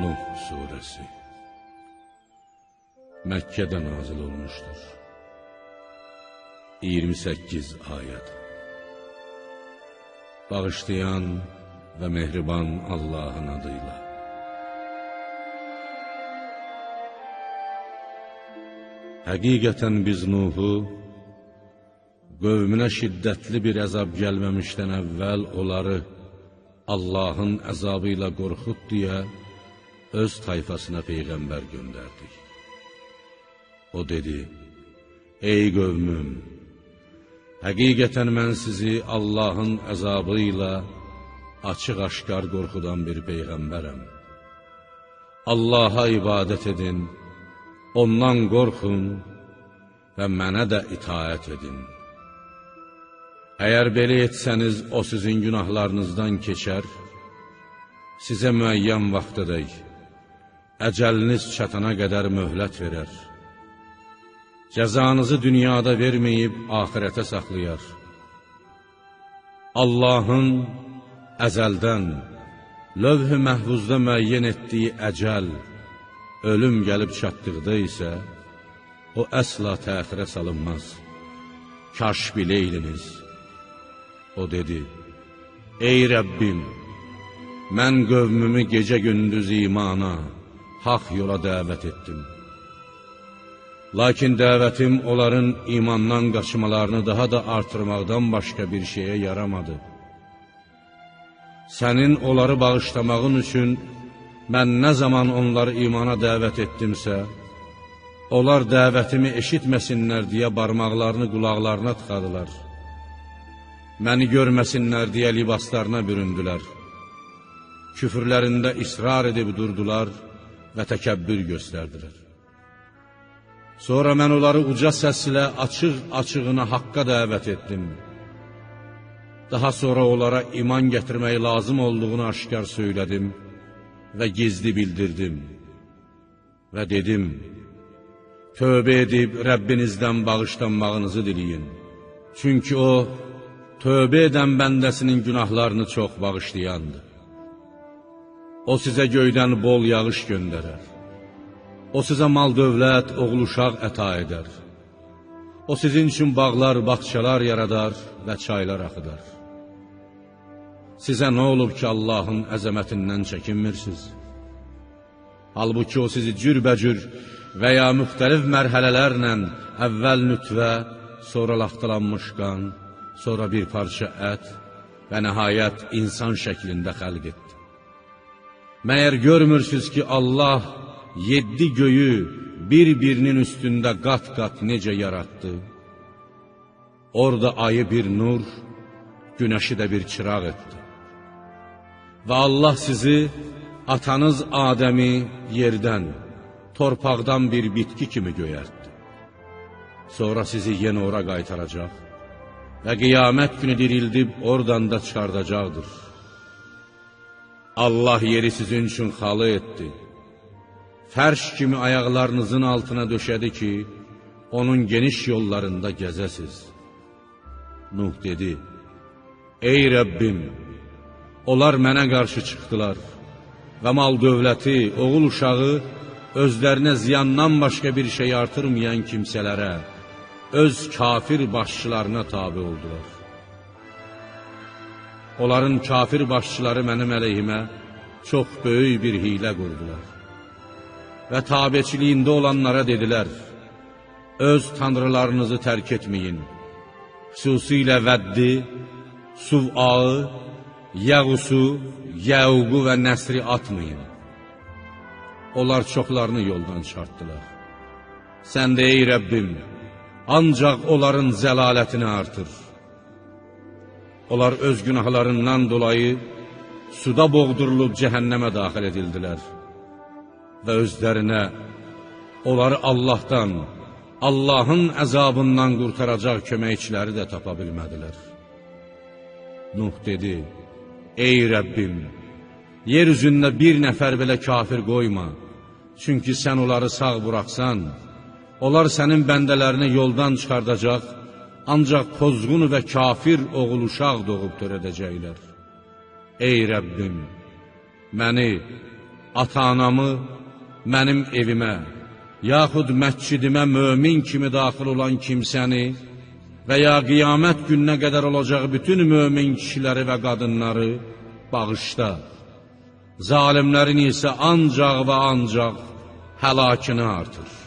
Nuh Suresi Məkkədə nazil olmuşdur. 28 ayət. Bağışlayan və mehriban Allahın adıyla. Həqiqətən biz Nuhu qövmünə şiddətli bir əzab gəlməmişdən əvvəl onları Allahın əzabı ilə qorxut deyə öz tayfasına peyğəmbər göndərdik. O dedi: Ey qövmüm, həqiqətən mən sizi Allahın əzabı ilə açıq-aşkar qorxudan bir peyğəmbərəm. Allaha ibadət edin, ondan qorxun və mənə də itaət edin. Əgər belə etsəniz, o sizin günahlarınızdan keçər, sizə müəyyən vaxtadək, əcəliniz çatana qədər möhlət verər. Cəzanızı dünyada verməyib, axirətə saxlayar. Allahın əzəldən, lövh-i məhvuzda müəyyən etdiyi əcəl, ölüm gəlib çatdıqda isə, o əsla təxirə salınmaz. Kaş biləydiniz. O dedi: Ey Rəbbim, mən qövmümü gecə-gündüz imana, haq yola dəvət etdim. Lakin dəvətim onların imandan qaçmalarını daha da artırmaqdan başqa bir şeyə yaramadı. Sənin onları bağışlamağın üçün mən nə zaman onları imana dəvət etdimsə, onlar dəvətimi eşitməsinlər deyə barmaqlarını qulaqlarına tıxadılar. Məni görməsinlər deyə libaslarına büründülər. Küfürlərində israr edib durdular və təkəbbür göstərdilər. Sonra mən onları uca səslə açıq-açığına haqqa dəvət etdim. Daha sonra onlara iman gətirmək lazım olduğunu aşkar söylədim və gizli bildirdim. Və dedim: Tövbə edib Rəbbinizdən bağışlanmağınızı diləyin. Çünki o, tövbə edən bəndəsinin günahlarını çox bağışlayandır. O sizə göydən bol yağış göndərər. O sizə mal-dövlət, oğul-uşaq əta edər. O sizin üçün bağlar, bağçalar yaradar və çaylar axıdar. Sizə nə olub ki, Allahın əzəmətindən çəkinmirsiniz? Halbuki o sizi cürbəcür və ya müxtəlif mərhələlərlə əvvəl nütvə, sonra laxtalanmış qan, sonra bir parça ət və nəhayət insan şəklində xəlq etdi. Məyər görmürsünüz ki, Allah 7 göyü bir-birinin üstündə qat-qat necə yarattı? Orada ayı bir nur, günəşi də bir çıraq etdi. Və Allah sizi, atanız Adəmi yerdən, torpaqdan bir bitki kimi göyərtdi. Sonra sizi yenə ora qaytaracaq və qiyamət günü dirildib oradan da çıxardacaqdır. Allah yeri sizin üçün xalı etdi. Fərş kimi ayaqlarınızın altına döşədi ki, onun geniş yollarında gəzəsiz. Nuh dedi: Ey Rəbbim, onlar mənə qarşı çıxdılar və mal-dövləti, oğul-uşağı özlərinə ziyandan başqa bir şey artırmayan kimsələrə, öz kafir başçılarına tabi oldular. Onların kafir başçıları mənim əleyhimə çox böyük bir hilə qurdular. Və tabeçiliyində olanlara dedilər: Öz tanrılarınızı tərk etməyin. Xüsusilə Vəddi, Suv'aı, Yəğusu, Yəuqu və Nəsri atmayın. Onlar çoxlarını yoldan çıxartdılar. Sən də ey Rəbbim, ancaq onların zəlalətini artır. Onlar öz günahlarından dolayı suda boğdurulub cəhənnəmə daxil edildilər. Və özlərinə onları Allahdan, Allahın əzabından qurtaracaq köməkçiləri də tapa bilmədilər. Nuh dedi: Ey Rəbbim, yer üzündə bir nəfər belə kafir qoyma. Çünki sən onları sağ buraxsan, onlar sənin bəndələrini yoldan çıxardacaq, ancaq pozğun və kafir oğul-uşaq doğub törədəcəklər. Ey Rəbbim, məni, ata-anamı mənim evimə, yaxud məscidimə mömin kimi daxil olan kimsəni və ya qiyamət gününə qədər olacaq bütün mömin kişiləri və qadınları bağışla. Zalimlərin isə ancaq və ancaq həlakını artır.